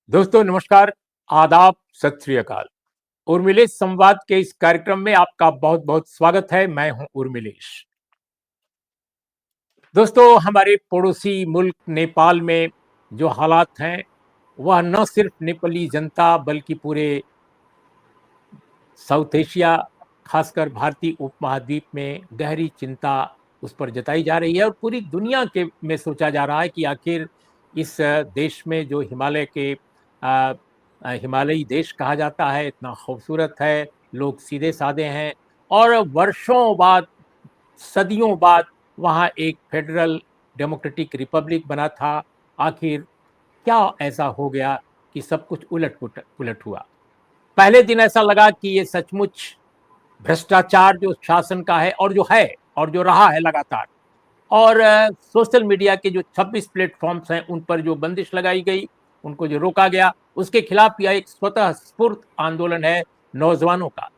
दोस्तों नमस्कार, आदाब, सत श्री अकाल। उर्मिलेश संवाद के इस कार्यक्रम में आपका बहुत-बहुत स्वागत है। मैं हूं उर्मिलेश। दोस्तों हमारे पड़ोसी मुल्क नेपाल में जो हालात हैं, वह न सिर्फ नेपाली जनता बल्कि पूरे साउथ एशिया, खासकर भारतीय उपमहाद्वीप में गहरी चिंता उस पर जताई जा रही है और पूरी दुनिया के में सोचा जा रहा है कि आखिर इस देश में जो हिमालय के हिमालयी देश कहा जाता है, इतना खूबसूरत है, लोग सीधे-साधे हैं और वर्षों बाद, सदियों बाद वहाँ एक फेडरल डेमोक्रेटिक रिपब्लिक बना था। आखिर क्या ऐसा हो गया कि सब कुछ उलट-पुलट हुआ? पहले दिन ऐसा लगा कि ये सचमुच भ्रष्टाचार जो शासन का है और जो रहा है लगातार और सोशल मीडिया के जो 26 प्लेटफ़ॉर्म्स हैं, उन पर जो बंदिश लगाई गई, उनको जो रोका गया, उसके खिलाफ यह एक स्वतः स्फूर्त आंदोलन है नौजवानों का।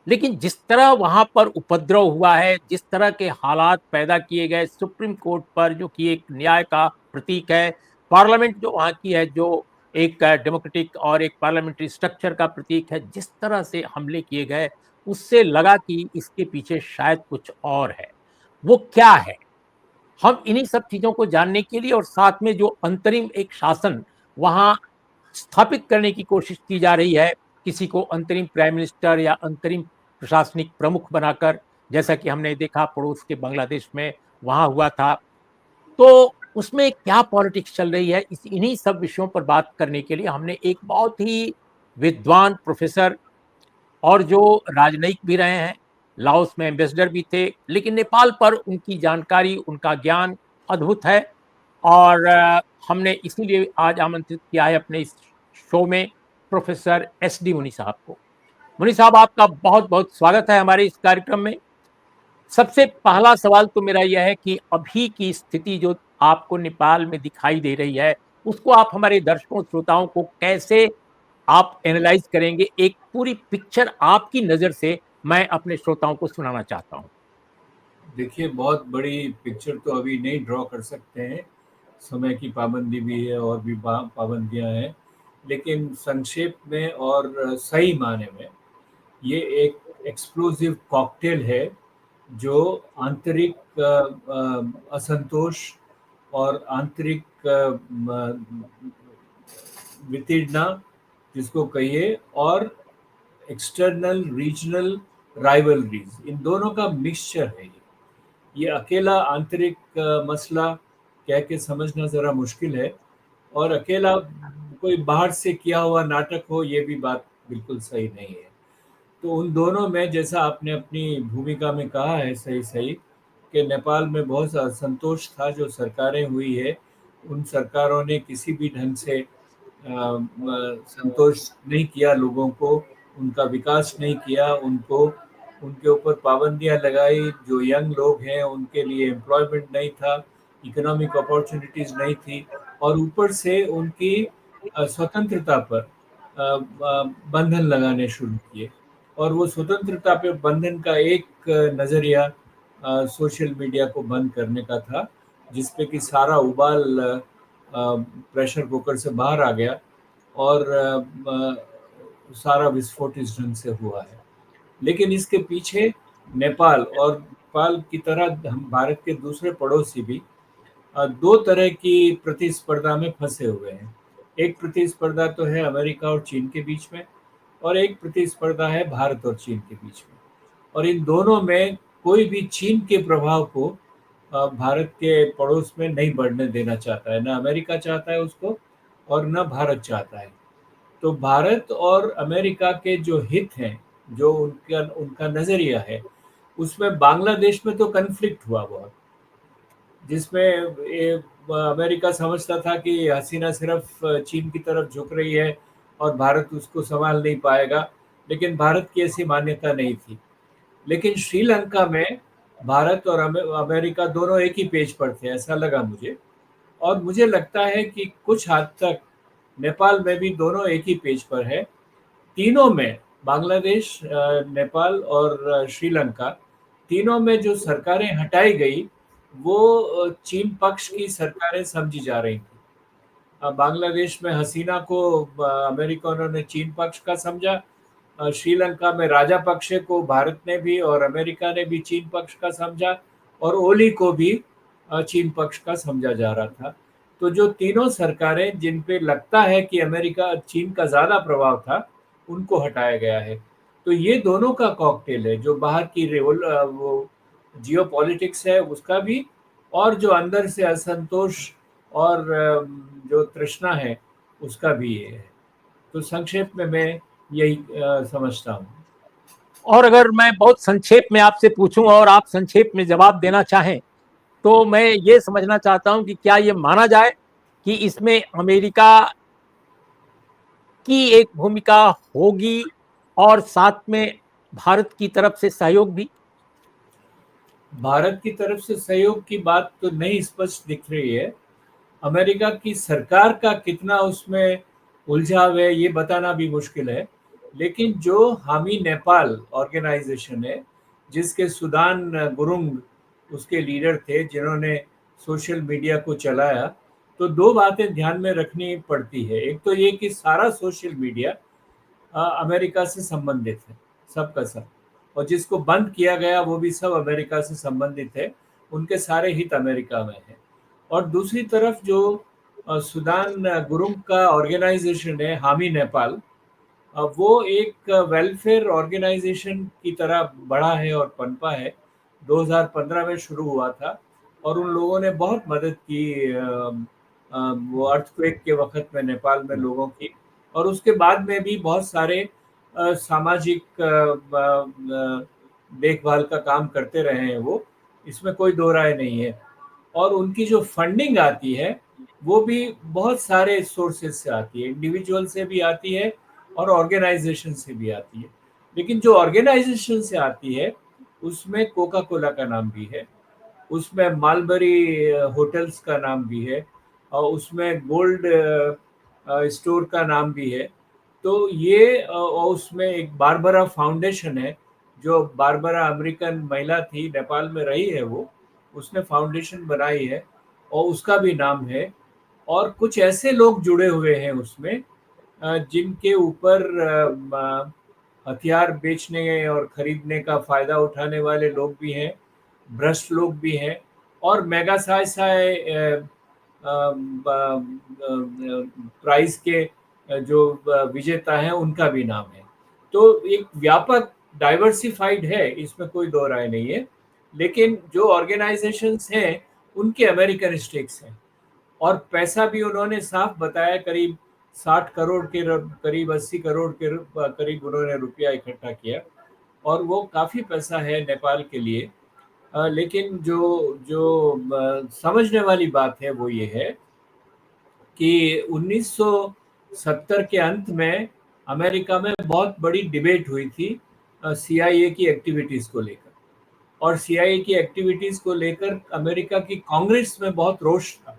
लेकिन जिस तरह वहाँ पर उपद्रव हुआ है, जिस तरह के हालात पैदा किए गए सुप्रीम कोर्ट पर जो कि एक न्याय का प्रतीक है, पार्लियामेंट जो वहाँ की है जो एक डेमोक्रेटिक और एक पार्लियामेंट्री स्ट्रक्चर का प्रतीक है, जिस तरह से हमले किए गए, उससे लगा कि इसके पीछे शायद कुछ और है। वो क्या है? हम इन्हीं सब चीज़ों को जानने के लिए और साथ में जो अंतरिम एक शासन वहाँ स्थापित करने की कोशिश की जा रही है, किसी को अंतरिम प्राइम मिनिस्टर या अंतरिम प्रशासनिक प्रमुख बनाकर, जैसा कि हमने देखा पड़ोस के बांग्लादेश में वहाँ हुआ था। तो उसमें क्या पॉलिटिक्स चल रही है, इन्हीं सब विषयों पर बात करने के लिए हमने एक बहुत ही विद्वान प्रोफ़ेसर और जो राजनयिक भी रहे हैं, लाओस में एम्बेसडर भी थे, लेकिन नेपाल पर उनकी जानकारी, उनका ज्ञान अद्भुत है और हमने इसीलिए आज आमंत्रित किया है अपने इस शो में प्रोफ़ेसर एसडी मुनि साहब को। मुनि साहब आपका बहुत-बहुत स्वागत है हमारे इस कार्यक्रम में। सबसे पहला सवाल तो मेरा यह है कि अभी की स्थिति जो आपको नेपाल में दिखाई दे रही है, उसको आप हमारे दर्शकों, श्रोताओं को कैसे आप एनालाइज़ करेंगे? एक पूरी पिक्चर आपकी नज़र से मैं अपने श्रोताओं को सुनाना चाहता हूँ। देखिए, बहुत बड़ी पिक्चर तो अभी नहीं ड्रॉ कर सकते हैं, समय की पाबंदी भी है और भी पाबंदियाँ हैं। लेकिन संक्षेप में और सही मायने में ये एक एक्सप्लोसिव कॉकटेल है, जो आंतरिक असंतोष और आंतरिक वितृष्णा जिसको कहिए, और एक्सटर्नल रीजनल राइवलरीज, इन दोनों का मिक्सचर है ये अकेला आंतरिक मसला कह के समझना ज़रा मुश्किल है, और अकेला कोई बाहर से किया हुआ नाटक हो, ये भी बात बिल्कुल सही नहीं है। तो उन दोनों में, जैसा आपने अपनी भूमिका में कहा है सही सही, कि नेपाल में बहुत सा असंतोष था, जो सरकारें हुई है, उन सरकारों ने किसी भी ढंग से संतोष नहीं किया लोगों को, उनका विकास नहीं किया, उनको उनके ऊपर पाबंदियां लगाई। जो यंग लोग हैं उनके लिए एम्प्लॉयमेंट नहीं था, इकोनॉमिक अपॉर्चुनिटीज़ नहीं थी, और ऊपर से उनकी स्वतंत्रता पर बंधन लगाने शुरू किए। और वो स्वतंत्रता पे बंधन का एक नज़रिया सोशल मीडिया को बंद करने का था, जिसपे कि सारा उबाल प्रेशर कुकर से बाहर आ गया, और सारा विस्फोट इस ढंग से हुआ है। लेकिन इसके पीछे नेपाल, और नेपाल की तरह हम भारत के दूसरे पड़ोसी भी दो तरह की प्रतिस्पर्धा में फंसे हुए हैं। एक प्रतिस्पर्धा तो है अमेरिका और चीन के बीच में, और एक प्रतिस्पर्धा है भारत और चीन के बीच में। और इन दोनों में कोई भी चीन के प्रभाव को भारत के पड़ोस में नहीं बढ़ने देना चाहता है। ना अमेरिका चाहता है उसको, और ना भारत चाहता है। तो भारत और अमेरिका के जो हित हैं, जो उनका उनका नज़रिया है, उसमें बांग्लादेश में तो कॉन्फ्लिक्ट हुआ बहुत, जिसमें ये अमेरिका समझता था कि हसीना सिर्फ चीन की तरफ झुक रही है और भारत उसको संभाल नहीं पाएगा, लेकिन भारत की ऐसी मान्यता नहीं थी। लेकिन श्रीलंका में भारत और अमेरिका दोनों एक ही पेज पर थे, ऐसा लगा मुझे। और मुझे लगता है कि कुछ हद तक नेपाल में भी दोनों एक ही पेज पर है। तीनों में, बांग्लादेश, नेपाल और श्रीलंका, तीनों में जो सरकारें हटाई गई, वो चीन पक्ष की सरकारें समझी जा रही थी। बांग्लादेश में हसीना को अमेरिकनों ने चीन पक्ष का समझा। श्रीलंका में राजापक्षे को भारत ने भी और अमेरिका ने भी चीन पक्ष का समझा, और ओली को भी चीन पक्ष का समझा जा रहा था। तो जो तीनों सरकारें जिन पे लगता है कि अमेरिका चीन का ज़्यादा प्रभाव था, उनको हटाया गया है। तो ये दोनों का कॉकटेल है, जो बाहर की वो जियोपॉलिटिक्स है उसका भी, और जो अंदर से असंतोष और जो तृष्णा है उसका भी ये है। तो संक्षेप में मैं यही समझता हूँ। और अगर मैं बहुत संक्षेप में आपसे पूछूं और आप संक्षेप में जवाब देना चाहें, तो मैं ये समझना चाहता हूं कि क्या ये माना जाए कि इसमें अमेरिका की एक भूमिका होगी और साथ में भारत की तरफ से सहयोग भी? भारत की तरफ से सहयोग की बात तो नहीं स्पष्ट दिख रही है। अमेरिका की सरकार का कितना उसमें उलझाव है ये बताना भी मुश्किल है। लेकिन जो हामी नेपाल ऑर्गेनाइजेशन है, जिसके सुदान गुरुंग उसके लीडर थे, जिन्होंने सोशल मीडिया को चलाया, तो दो बातें ध्यान में रखनी पड़ती है। एक तो ये कि सारा सोशल मीडिया अमेरिका से संबंधित है, सब का सब, और जिसको बंद किया गया वो भी सब अमेरिका से संबंधित है, उनके सारे हित अमेरिका में है। और दूसरी तरफ जो सुदान गुरुंग का ऑर्गेनाइजेशन है हामी नेपाल, वो एक वेलफेयर ऑर्गेनाइजेशन की तरह बढ़ा है और पनपा है। 2015 में शुरू हुआ था, और उन लोगों ने बहुत मदद की वो अर्थक्वेक के वक़्त में नेपाल में लोगों की, और उसके बाद में भी बहुत सारे सामाजिक देखभाल का काम करते रहे हैं वो, इसमें कोई दो राय नहीं है। और उनकी जो फंडिंग आती है, वो भी बहुत सारे सोर्सेज से आती है, इंडिविजुअल से भी आती है और ऑर्गेनाइजेशन से भी आती है। लेकिन जो ऑर्गेनाइजेशन से आती है, उसमें कोका कोला का नाम भी है, उसमें मालबरी होटल्स का नाम भी है, और उसमें गोल्ड स्टोर का नाम भी है। तो ये और उसमें एक बारबरा फाउंडेशन है, जो बारबरा अमेरिकन महिला थी, नेपाल में रही है वो, उसने फाउंडेशन बनाई है और उसका भी नाम है। और कुछ ऐसे लोग जुड़े हुए हैं उसमें जिनके ऊपर हथियार बेचने और खरीदने का फ़ायदा उठाने वाले लोग भी हैं, भ्रष्ट लोग भी हैं, और मेगा साय प्राइज़ के जो विजेता हैं उनका भी नाम है। तो एक व्यापक डाइवर्सिफ़ाइड है, इसमें कोई दो राय नहीं है। लेकिन जो ऑर्गेनाइज़ेशंस हैं, उनके अमेरिकन स्टेक्स हैं, और पैसा भी उन्होंने साफ बताया, करीब 60 करोड़ के करीब 80 करोड़ के करीब उन्होंने रुपया इकट्ठा किया, और वो काफ़ी पैसा है नेपाल के लिए। लेकिन जो जो समझने वाली बात है वो ये है कि 1970 के अंत में अमेरिका में बहुत बड़ी डिबेट हुई थी सीआईए की एक्टिविटीज़ को लेकर, और सीआईए की एक्टिविटीज़ को लेकर अमेरिका की कांग्रेस में बहुत रोष था,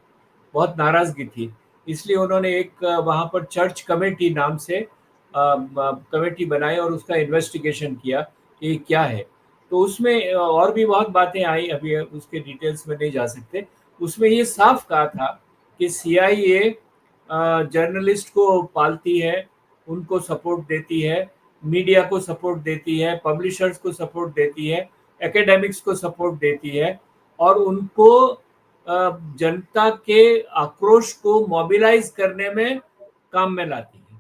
बहुत नाराज़गी थी। इसलिए उन्होंने एक वहाँ पर चर्च कमेटी नाम से कमेटी बनाई और उसका इन्वेस्टिगेशन किया कि क्या है। तो उसमें और भी बहुत बातें आई, अभी उसके डिटेल्स में नहीं जा सकते। उसमें ये साफ कहा था कि सीआईए जर्नलिस्ट को पालती है, उनको सपोर्ट देती है, मीडिया को सपोर्ट देती है, पब्लिशर्स को सपोर्ट देती है, एकेडमिक्स को सपोर्ट देती है, और उनको जनता के आक्रोश को मोबिलाइज करने में काम में लाती है।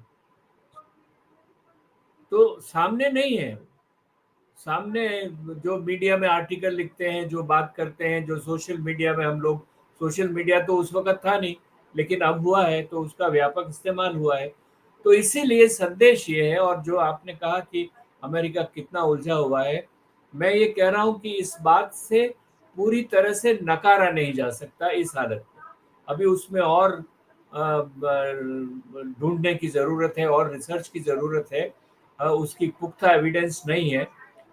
तो सामने नहीं है, सामने जो मीडिया में आर्टिकल लिखते हैं, जो बात करते हैं, जो सोशल मीडिया में हम लोग, सोशल मीडिया तो उस वक़्त था नहीं, लेकिन अब हुआ है, तो उसका व्यापक इस्तेमाल हुआ है। तो इसीलिए संदेश ये है, और जो आपने कहा कि अमेरिका कितना उलझा हुआ है, मैं ये कह रहा हूँ कि इस बात से पूरी तरह से नकारा नहीं जा सकता इस हालत को। अभी उसमें और ढूँढने की ज़रूरत है और रिसर्च की ज़रूरत है। उसकी पुख्ता एविडेंस नहीं है,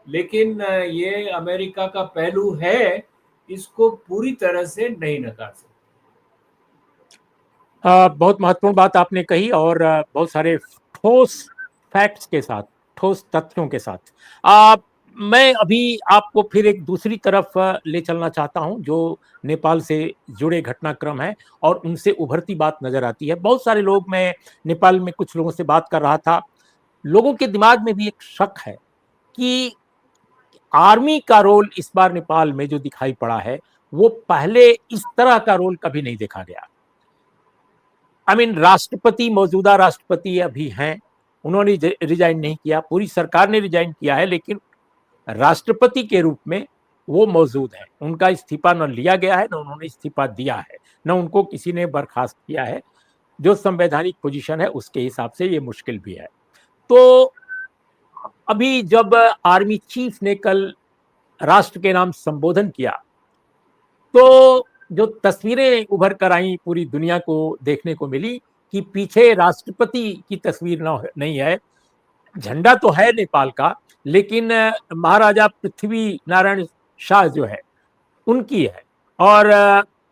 लेकिन ये अमेरिका का पहलू है, इसको पूरी तरह से नहीं नकार सकते। बहुत महत्वपूर्ण बात आपने कही और बहुत सारे ठोस फैक्ट्स के साथ, ठोस तथ्यों के साथ। मैं अभी आपको फिर एक दूसरी तरफ ले चलना चाहता हूँ, जो नेपाल से जुड़े घटनाक्रम हैं और उनसे उभरती बात नज़र आती है। बहुत सारे लोग, मैं नेपाल में कुछ लोगों से बात कर रहा था, लोगों के दिमाग में भी एक शक है कि आर्मी का रोल इस बार नेपाल में जो दिखाई पड़ा है, वो पहले इस तरह का रोल कभी नहीं देखा गया। आई मीन राष्ट्रपति, मौजूदा राष्ट्रपति अभी हैं, उन्होंने रिजाइन नहीं किया, पूरी सरकार ने रिजाइन किया है, लेकिन राष्ट्रपति के रूप में वो मौजूद हैं। उनका इस्तीफा न लिया गया है, न उन्होंने इस्तीफा दिया है, न उनको किसी ने बर्खास्त किया है। जो संवैधानिक पोजीशन है उसके हिसाब से ये मुश्किल भी है। तो अभी जब आर्मी चीफ ने कल राष्ट्र के नाम संबोधन किया, तो जो तस्वीरें उभर कर आई पूरी दुनिया को देखने को मिली कि पीछे राष्ट्रपति की तस्वीर नहीं है, झंडा तो है नेपाल का, लेकिन महाराजा पृथ्वी नारायण शाह जो है उनकी है। और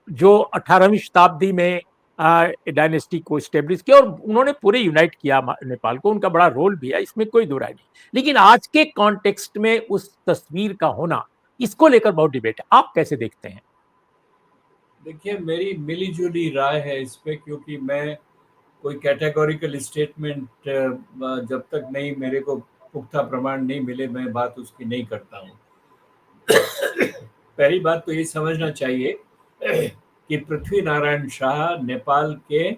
जो 18वीं शताब्दी में डायनेस्टी को स्टेब्लिश किया और उन्होंने पूरे यूनाइट किया नेपाल को, उनका बड़ा रोल भी है, इसमें कोई दो राय नहीं। लेकिन आज के कॉन्टेक्स्ट में उस तस्वीर का होना, इसको लेकर बहुत डिबेट है। आप कैसे देखते हैं? देखिए, मेरी मिली जुली राय है इस पे, क्योंकि मैं कोई कैटेगोरिकल स्टेटमेंट जब तक नहीं मेरे को पुख्ता प्रमाण नहीं मिले, मैं बात उसकी नहीं करता हूँ। पहली बात तो ये समझना चाहिए कि पृथ्वी नारायण शाह नेपाल के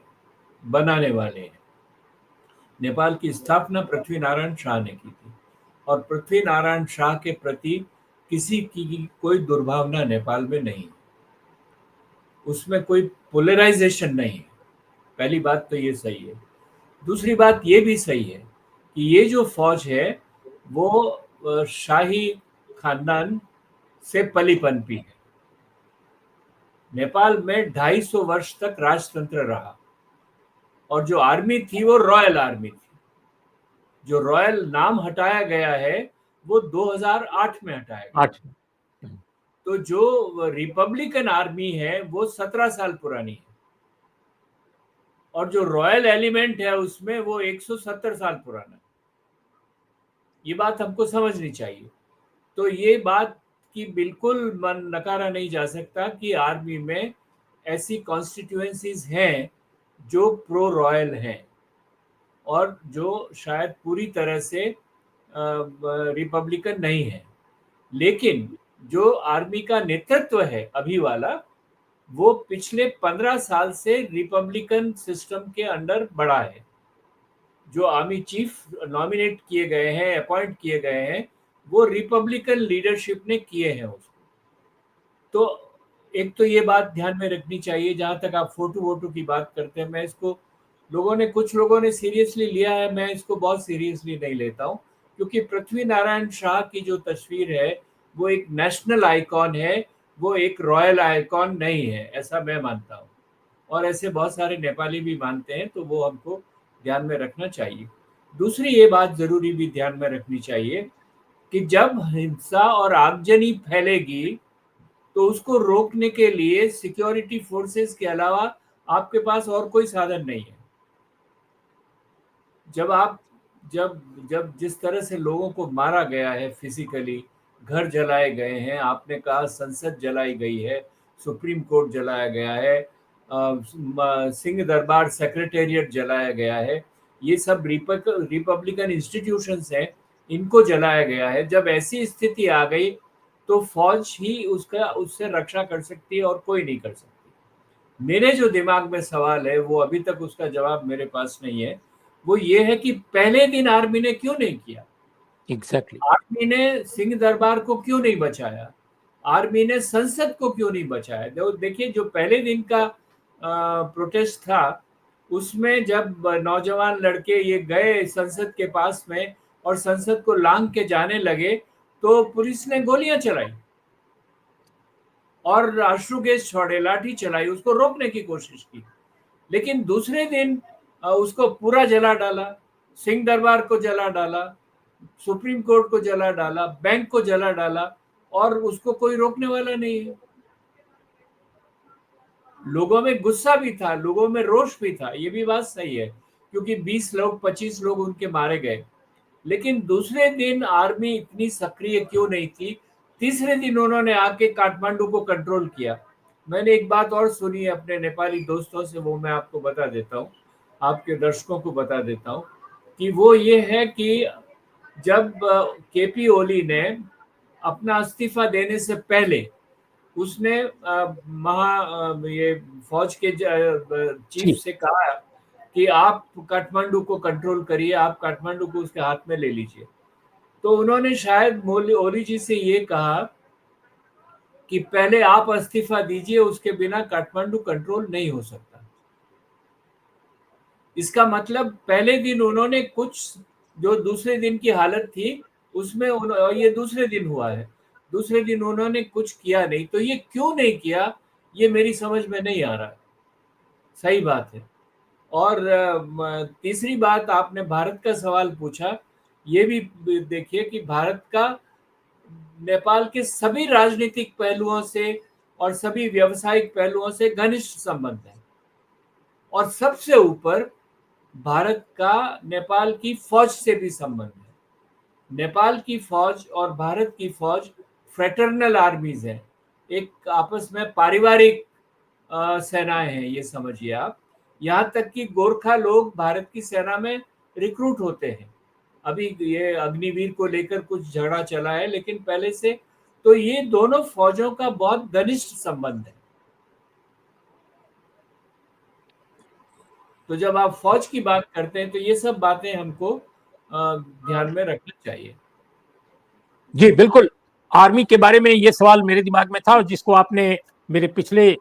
बनाने वाले हैं। नेपाल की स्थापना पृथ्वी नारायण शाह ने की थी, और पृथ्वी नारायण शाह के प्रति किसी की कोई दुर्भावना नेपाल में नहीं, उसमें कोई पोलराइजेशन नहीं है। पहली बात तो ये सही है। दूसरी बात ये भी सही है कि ये जो फौज है वो शाही खानदान से पली पनपी है। नेपाल में 250 वर्ष तक राजतंत्र रहा, और जो आर्मी थी वो रॉयल आर्मी थी। जो रॉयल नाम हटाया गया है वो 2008 में हटाया गया। 8। तो जो रिपब्लिकन आर्मी है वो 17 साल पुरानी है, और जो रॉयल एलिमेंट है उसमें वो 170 साल पुराना है। ये बात हमको समझनी चाहिए। तो ये बात की बिल्कुल मन नकारा नहीं जा सकता कि आर्मी में ऐसी कॉन्स्टिट्यूएंसीज हैं जो प्रो रॉयल हैं, और जो शायद पूरी तरह से रिपब्लिकन नहीं है। लेकिन जो आर्मी का नेतृत्व है अभी वाला, वो पिछले 15 साल से रिपब्लिकन सिस्टम के अंडर बढ़ा है। जो आर्मी चीफ नॉमिनेट किए गए हैं, अपॉइंट किए गए हैं, वो रिपब्लिकन लीडरशिप ने किए हैं उसको। तो एक तो ये बात ध्यान में रखनी चाहिए। जहां तक आप फोटो वोटो की बात करते हैं, मैं इसको, कुछ लोगों ने सीरियसली लिया है, मैं इसको बहुत सीरियसली नहीं लेता हूँ, क्योंकि पृथ्वी नारायण शाह की जो तस्वीर है वो एक नेशनल आइकॉन है, वो एक रॉयल आइकॉन नहीं है, ऐसा मैं मानता हूँ। और ऐसे बहुत सारे नेपाली भी मानते हैं, तो वो हमको ध्यान में रखना चाहिए। दूसरी ये बात जरूरी भी ध्यान में रखनी चाहिए कि जब हिंसा और आगजनी फैलेगी तो उसको रोकने के लिए सिक्योरिटी फोर्सेस के अलावा आपके पास और कोई साधन नहीं है। जब आप जब जब जिस तरह से लोगों को मारा गया है फिजिकली, घर जलाए गए हैं, आपने कहा संसद जलाई गई है, सुप्रीम कोर्ट जलाया गया है, सिंह दरबार सेक्रेटेरिएट जलाया गया है, ये सब रिपब्लिकन इंस्टीट्यूशंस हैं, इनको जलाया गया है। जब ऐसी स्थिति आ गई तो फौज ही उससे रक्षा कर सकती है और कोई नहीं कर सकती। मेरे जो दिमाग में सवाल है वो अभी तक उसका जवाब मेरे पास नहीं है। वो ये है कि पहले दिन आर्मी ने क्यों नहीं किया? एग्जैक्टली। आर्मी ने सिंह दरबार को क्यों नहीं बचाया? आर्मी ने संसद को क्यों नहीं बचाया? देखिए, जो पहले दिन का प्रोटेस्ट था, उसमें जब नौजवान लड़के ये गए संसद के पास में और संसद को लांग के जाने लगे, तो पुलिस ने गोलियां चलाई और अश्रु गैस छोड़े, लाठी चलाई, उसको रोकने की कोशिश की। लेकिन दूसरे दिन उसको पूरा जला डाला, सिंह दरबार को जला डाला, सुप्रीम कोर्ट को जला डाला, बैंक को जला डाला, और उसको कोई रोकने वाला नहीं है। लोगों में गुस्सा भी था, लोगों में रोष भी था, ये भी बात सही है, क्योंकि 20 लोग 25 लोग उनके मारे गए। लेकिन दूसरे दिन आर्मी इतनी सक्रिय क्यों नहीं थी? तीसरे दिन उन्होंने आके काठमांडू को कंट्रोल किया। मैंने एक बात और सुनी है अपने नेपाली दोस्तों से, वो मैं आपको बता देता हूँ, आपके दर्शकों को बता देता हूँ, कि वो ये है कि जब केपी ओली ने अपना इस्तीफा देने से पहले उसने ये फौज के चीफ जी। से कहा कि आप काठमांडू को कंट्रोल करिए, आप काठमांडू को उसके हाथ में ले लीजिए। तो उन्होंने शायद ओली जी से ये कहा कि पहले आप इस्तीफा दीजिए, उसके बिना काठमांडू कंट्रोल नहीं हो सकता। इसका मतलब पहले दिन उन्होंने कुछ, जो दूसरे दिन की हालत थी उसमें ये दूसरे दिन हुआ है, दूसरे दिन उन्होंने कुछ किया नहीं। तो ये क्यों नहीं किया, ये मेरी समझ में नहीं आ रहा। सही बात है। और तीसरी बात, आपने भारत का सवाल पूछा, ये भी देखिए कि भारत का नेपाल के सभी राजनीतिक पहलुओं से और सभी व्यावसायिक पहलुओं से घनिष्ठ संबंध है। और सबसे ऊपर भारत का नेपाल की फौज से भी संबंध है। नेपाल की फौज और भारत की फौज फ्रेटर्नल आर्मीज है, एक आपस में पारिवारिक सेनाएं हैं, ये समझिए आप। यहाँ तक कि गोरखा लोग भारत की सेना में रिक्रूट होते हैं। अभी ये अग्निवीर को लेकर कुछ झगड़ा चला है, लेकिन पहले से तो ये दोनों फौजों का बहुत घनिष्ठ संबंध है। तो जब आप फौज की बात करते हैं तो ये सब बातें हमको ध्यान में रखना चाहिए। जी बिल्कुल। आर्मी के बारे में ये सवाल मेरे दिमाग में था, और जिसको आपने मेरे पिछले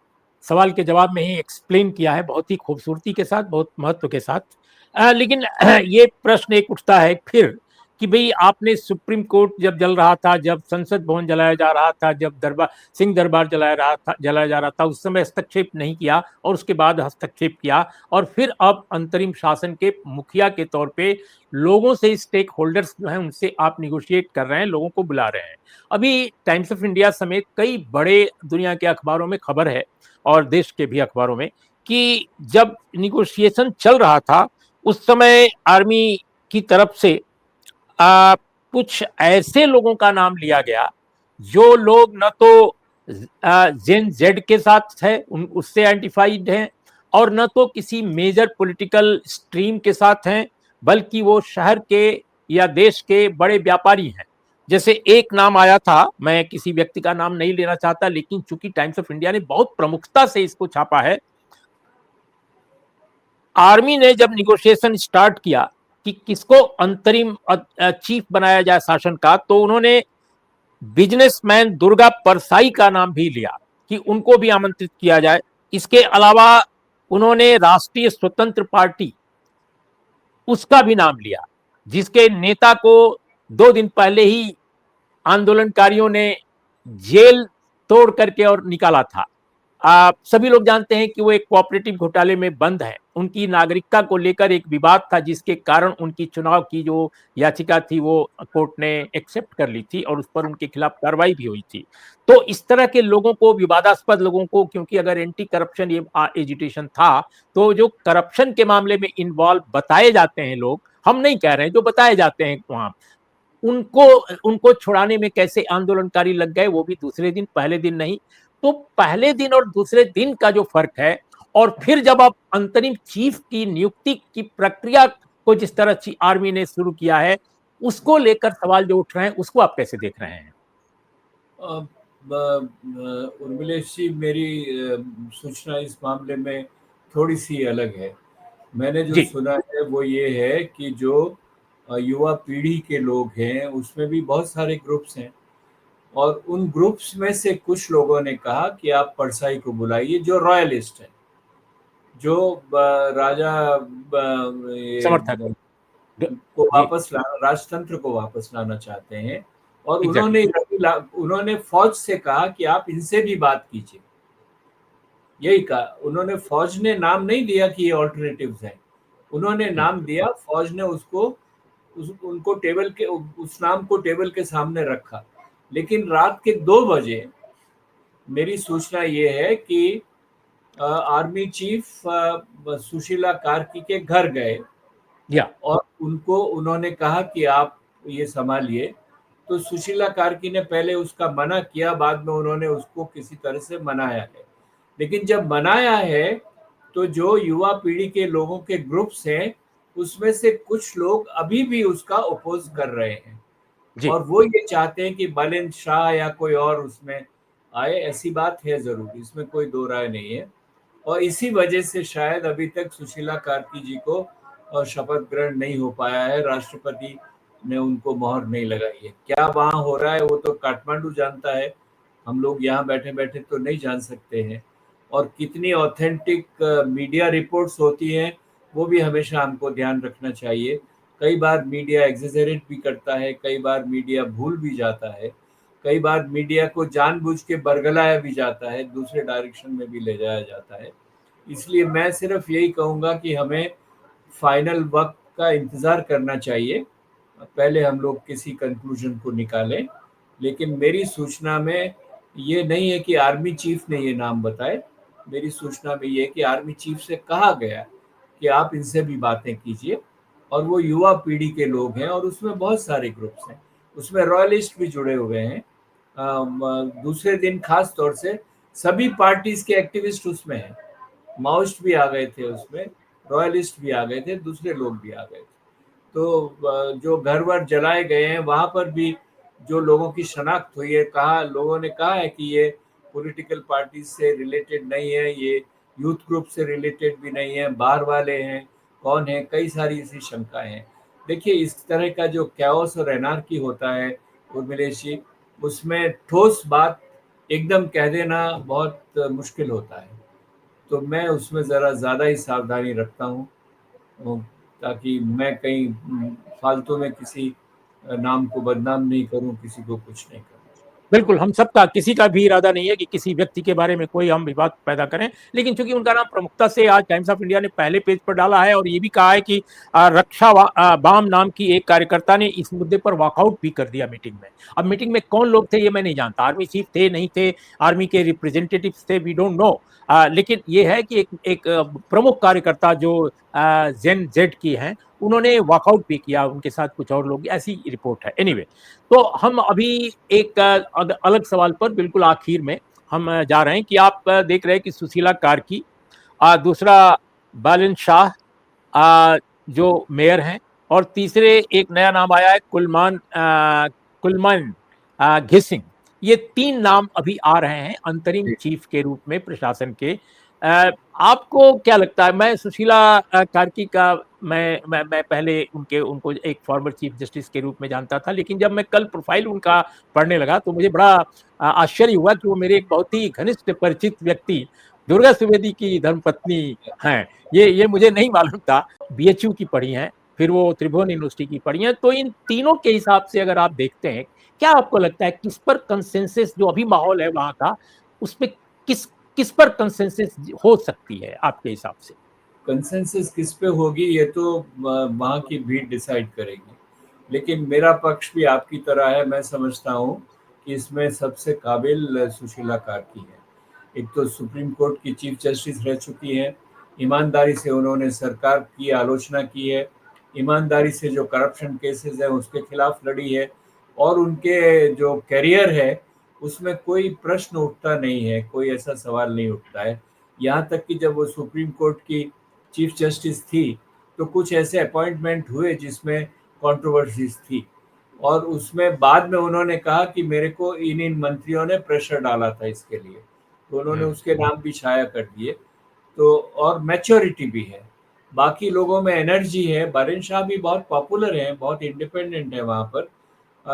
सवाल के जवाब में ही एक्सप्लेन किया है बहुत ही खूबसूरती के साथ, बहुत महत्व के साथ। लेकिन ये प्रश्न एक उठता है फिर कि भाई आपने सुप्रीम कोर्ट जब जल रहा था, जब संसद भवन जलाया जा रहा था, जब दरबार सिंह दरबार जलाया जा रहा था, उस समय हस्तक्षेप नहीं किया और उसके बाद हस्तक्षेप किया, और फिर अब अंतरिम शासन के मुखिया के तौर पे लोगों से, स्टेक होल्डर्स जो हैं उनसे आप निगोशिएट कर रहे हैं, लोगों को बुला रहे हैं। अभी टाइम्स ऑफ इंडिया समेत कई बड़े दुनिया के अखबारों में खबर है, और देश के भी अखबारों में, कि जब निगोशिएशन चल रहा था उस समय आर्मी की तरफ से कुछ ऐसे लोगों का नाम लिया गया जो लोग न तो जेन जेड के साथ है, उससे आइडेंटिफाइड हैं, और न तो किसी मेजर पॉलिटिकल स्ट्रीम के साथ हैं, बल्कि वो शहर के या देश के बड़े व्यापारी हैं। जैसे एक नाम आया था, मैं किसी व्यक्ति का नाम नहीं लेना चाहता, लेकिन चूंकि टाइम्स ऑफ इंडिया ने बहुत प्रमुखता से इसको छापा है, आर्मी ने जब निगोशिएशन स्टार्ट किया कि किसको अंतरिम चीफ बनाया जाए शासन का, तो उन्होंने बिजनेसमैन दुर्गा परसाई का नाम भी लिया कि उनको भी आमंत्रित किया जाए। इसके अलावा उन्होंने राष्ट्रीय स्वतंत्र पार्टी, उसका भी नाम लिया, जिसके नेता को 2 दिन पहले ही आंदोलनकारियों ने जेल तोड़ करके और निकाला था। सभी लोग जानते हैं कि वो एक कोऑपरेटिव घोटाले में बंद है। उनकी नागरिकता को लेकर एक विवाद था, जिसके कारण उनकी चुनाव की जो याचिका थी वो कोर्ट ने एक्सेप्ट कर ली थी, और उस पर उनके खिलाफ कार्रवाई भी हुई थी। तो इस तरह के लोगों को, विवादास्पद लोगों को, क्योंकि अगर एंटी करप्शन ये एजिटेशन था, तो जो करप्शन के मामले में इन्वॉल्व बताए जाते हैं लोग, हम नहीं कह रहे हैं, जो बताए जाते हैं वहां, उनको उनको छुड़ाने में कैसे आंदोलनकारी लग गए, वो भी दूसरे दिन, पहले दिन नहीं। तो पहले दिन और दूसरे दिन का जो फर्क है, और फिर जब आप अंतरिम चीफ की नियुक्ति की प्रक्रिया को जिस तरह आर्मी ने शुरू किया है, उसको लेकर सवाल जो उठ रहे हैं, उसको आप कैसे देख रहे हैं? उर्मिलेश जी, मेरी सूचना इस मामले में थोड़ी सी अलग है। मैंने जो जी। सुना है वो ये है कि जो युवा पीढ़ी के लोग हैं उसमें भी बहुत सारे ग्रुप्स हैं, और उन ग्रुप्स में से कुछ लोगों ने कहा कि आप परसाई को बुलाइए, जो रॉयलिस्ट है, जो राजा ये समर्थक। को जी। वापस लाना, राजतंत्र को वापस लाना चाहते हैं। और एग्जैक्टली। उन्होंने फौज से कहा कि आप इनसे भी बात कीजिए। यही कहा उन्होंने। फौज ने नाम नहीं दिया कि ये ऑल्टरनेटिव्स हैं, उन्होंने नाम दिया, फौज ने उसको उनको टेबल के, उस नाम को टेबल के सामने रखा। लेकिन रात के 2 बजे मेरी सूचना ये है कि आर्मी चीफ सुशीला कार्की के घर गए, या और उनको उन्होंने कहा कि आप ये सँभालिए। तो सुशीला कार्की ने पहले उसका मना किया, बाद में उन्होंने उसको किसी तरह से मनाया है। लेकिन जब मनाया है, तो जो युवा पीढ़ी के लोगों के ग्रुप्स हैं, उसमें से कुछ लोग अभी भी उसका अपोज़ कर रहे हैं। जी, और वो ये चाहते हैं कि बालिन शाह या कोई और उसमें आए, ऐसी बात है ज़रूर, इसमें कोई दो राय नहीं है। और इसी वजह से शायद अभी तक सुशीला कार्की जी को शपथ ग्रहण नहीं हो पाया है, राष्ट्रपति ने उनको मोहर नहीं लगाई है। क्या वहाँ हो रहा है वो तो काठमांडू जानता है, हम लोग यहाँ बैठे-बैठे तो नहीं जान सकते हैं। और कितनी ऑथेंटिक मीडिया रिपोर्ट्स होती हैं, वो भी हमेशा हमको ध्यान रखना चाहिए। कई बार मीडिया एक्ज़ैजरेट भी करता है, कई बार मीडिया भूल भी जाता है, कई बार मीडिया को जानबूझ के बरगलाया भी जाता है, दूसरे डायरेक्शन में भी ले जाया जाता है। इसलिए मैं सिर्फ़ यही कहूँगा कि हमें फाइनल वक़्त का इंतज़ार करना चाहिए। पहले हम लोग किसी कन्क्लूज़न को निकालें, लेकिन मेरी सूचना में ये नहीं है कि आर्मी चीफ़ ने ये नाम बताए। मेरी सूचना में ये है कि आर्मी चीफ़ से कहा गया कि आप इनसे भी बातें कीजिए, और वो युवा पीढ़ी के लोग हैं और उसमें बहुत सारे ग्रुप्स हैं। उसमें रॉयलिस्ट भी जुड़े हुए हैं। दूसरे दिन ख़ास तौर से सभी पार्टीज़ के एक्टिविस्ट उसमें हैं। माओइस्ट भी आ गए थे उसमें, रॉयलिस्ट भी आ गए थे, दूसरे लोग भी आ गए थे। तो जो घर-वर जलाए गए हैं, वहाँ पर भी जो लोगों की शनाख्त हुई है, कहा लोगों ने कहा है कि ये पॉलिटिकल पार्टी से रिलेटेड नहीं है, ये यूथ ग्रुप से रिलेटेड भी नहीं है, बाहर वाले हैं, कौन है, कई सारी ऐसी शंकाएँ हैं। देखिए, इस तरह का जो कैओस और एनार्की होता है उर्मिलेश जी, उसमें ठोस बात एकदम कह देना बहुत मुश्किल होता है। तो मैं उसमें ज़रा ज़्यादा ही सावधानी रखता हूँ, अ, ताकि मैं कहीं फालतू में किसी नाम को बदनाम नहीं करूँ, किसी को कुछ नहीं करूँ। बिल्कुल, हम सबका किसी का भी इरादा नहीं है कि किसी व्यक्ति के बारे में कोई हम विवाद पैदा करें, लेकिन चूँकि उनका नाम प्रमुखता से आज टाइम्स ऑफ इंडिया ने पहले पेज पर डाला है और ये भी कहा है कि बाम नाम की एक कार्यकर्ता ने इस मुद्दे पर वॉकआउट भी कर दिया मीटिंग में। अब मीटिंग में कौन लोग थे ये मैं नहीं जानता, आर्मी चीफ थे, नहीं थे, आर्मी के रिप्रेजेंटेटिव्स थे, वी डोंट नो। लेकिन ये है कि एक एक प्रमुख कार्यकर्ता जो जेन ज़ेड की हैं, उन्होंने वॉकआउट भी किया, उनके साथ कुछ और लोग, ऐसी रिपोर्ट है। एनीवे, तो हम अभी एक अलग सवाल पर बिल्कुल आखिर में हम जा रहे हैं कि आप देख रहे हैं कि सुशीला कार्की, दूसरा बालिन शाह, जो मेयर हैं, और तीसरे एक नया नाम आया है कुलमान घिसिंग। ये तीन नाम अभी आ रहे हैं अंतरिम जी। चीफ के रूप में प्रशासन के। आपको क्या लगता है? मैं सुशीला कार्की का मैं पहले उनके उनको एक फॉर्मर चीफ जस्टिस के रूप में जानता था, लेकिन जब मैं कल प्रोफाइल उनका पढ़ने लगा तो मुझे बड़ा आश्चर्य हुआ कि वो मेरे एक बहुत ही घनिष्ठ परिचित व्यक्ति दुर्गा सुवेदी की धर्मपत्नी हैं। ये मुझे नहीं मालूम था। बीएचयू की पढ़ी हैं, फिर वो त्रिभुवन यूनिवर्सिटी की पढ़ी हैं। तो इन तीनों के हिसाब से अगर आप देखते हैं, क्या आपको लगता है किस पर कंसेंसस, जो अभी माहौल है वहाँ का, उसपे किस किस पर कंसेंसस हो सकती है आपके हिसाब से? कंसेंसस किस पे होगी ये तो वहाँ की भीड़ डिसाइड करेगी। लेकिन मेरा पक्ष भी आपकी तरह है, मैं समझता हूँ कि इसमें सबसे काबिल सुशीला कार्की है। एक तो सुप्रीम कोर्ट की चीफ जस्टिस रह चुकी हैं, ईमानदारी से उन्होंने सरकार की आलोचना की है, ईमानदारी से जो करप्शन केसेस हैं उसके खिलाफ लड़ी है, और उनके जो करियर है उसमें कोई प्रश्न उठता नहीं है, कोई ऐसा सवाल नहीं उठता है। यहाँ तक कि जब वो सुप्रीम कोर्ट की चीफ जस्टिस थी, तो कुछ ऐसे अपॉइंटमेंट हुए जिसमें कंट्रोवर्सीज़ थी, और उसमें बाद में उन्होंने कहा कि मेरे को इन मंत्रियों ने प्रेशर डाला था इसके लिए, तो उन्होंने हुँ। उसके नाम भी शाया कर दिए। तो और मैच्योरिटी भी है, बाकी लोगों में एनर्जी है, बारिन शाह भी बहुत पॉपुलर हैं, बहुत इंडिपेंडेंट है वहाँ पर,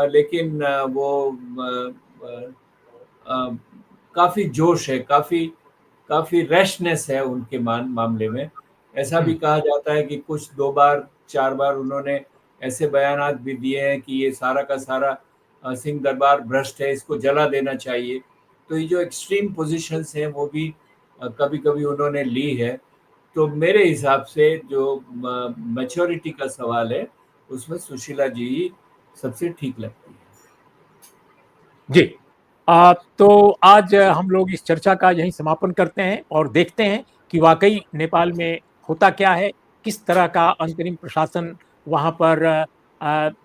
लेकिन वो अ, काफ़ी जोश है, काफ़ी काफ़ी रैशनेस है उनके मामले में। ऐसा भी हुँ। कहा जाता है कि कुछ 2 बार, 4 बार उन्होंने ऐसे बयानात भी दिए हैं कि ये सारा का सारा सिंह दरबार भ्रष्ट है, इसको जला देना चाहिए। तो ये जो एक्सट्रीम पोज़ीशंस हैं वो भी कभी-कभी उन्होंने ली है। तो मेरे हिसाब से जो मैच्योरिटी का सवाल है, उसमें सुशीला जी ही सबसे ठीक लगती है। जी। तो आज हम लोग इस चर्चा का यहीं समापन करते हैं और देखते हैं कि वाक़ई नेपाल में होता क्या है? किस तरह का अंतरिम प्रशासन वहाँ पर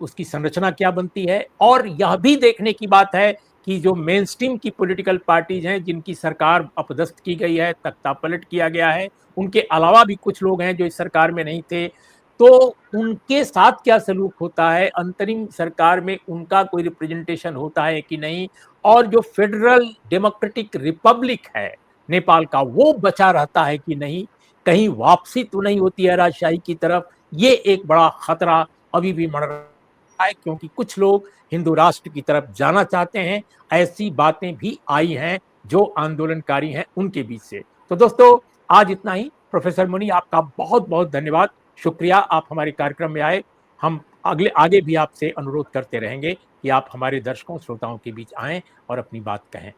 उसकी संरचना क्या बनती है। और यह भी देखने की बात है कि जो मेनस्ट्रीम की पॉलिटिकल पार्टीज हैं, जिनकी सरकार अपदस्थ की गई है, तख्तापलट किया गया है, उनके अलावा भी कुछ लोग हैं जो इस सरकार में नहीं थे, तो उनके साथ क्या सलूक होता है, अंतरिम सरकार में उनका कोई रिप्रेजेंटेशन होता है कि नहीं, और जो फेडरल डेमोक्रेटिक रिपब्लिक है नेपाल का, वो बचा रहता है कि नहीं, कहीं वापसी तो नहीं होती है राजशाही की तरफ। ये एक बड़ा खतरा अभी भी मंडरा रहा है, क्योंकि कुछ लोग हिंदू राष्ट्र की तरफ जाना चाहते हैं। ऐसी बातें भी आई हैं जो आंदोलनकारी हैं उनके बीच से। तो दोस्तों, आज इतना ही। प्रोफेसर मुनि, आपका बहुत बहुत धन्यवाद, शुक्रिया, आप हमारे कार्यक्रम में आए। हम आगे भी आपसे अनुरोध करते रहेंगे कि आप हमारे दर्शकों श्रोताओं के बीच आएं और अपनी बात कहें।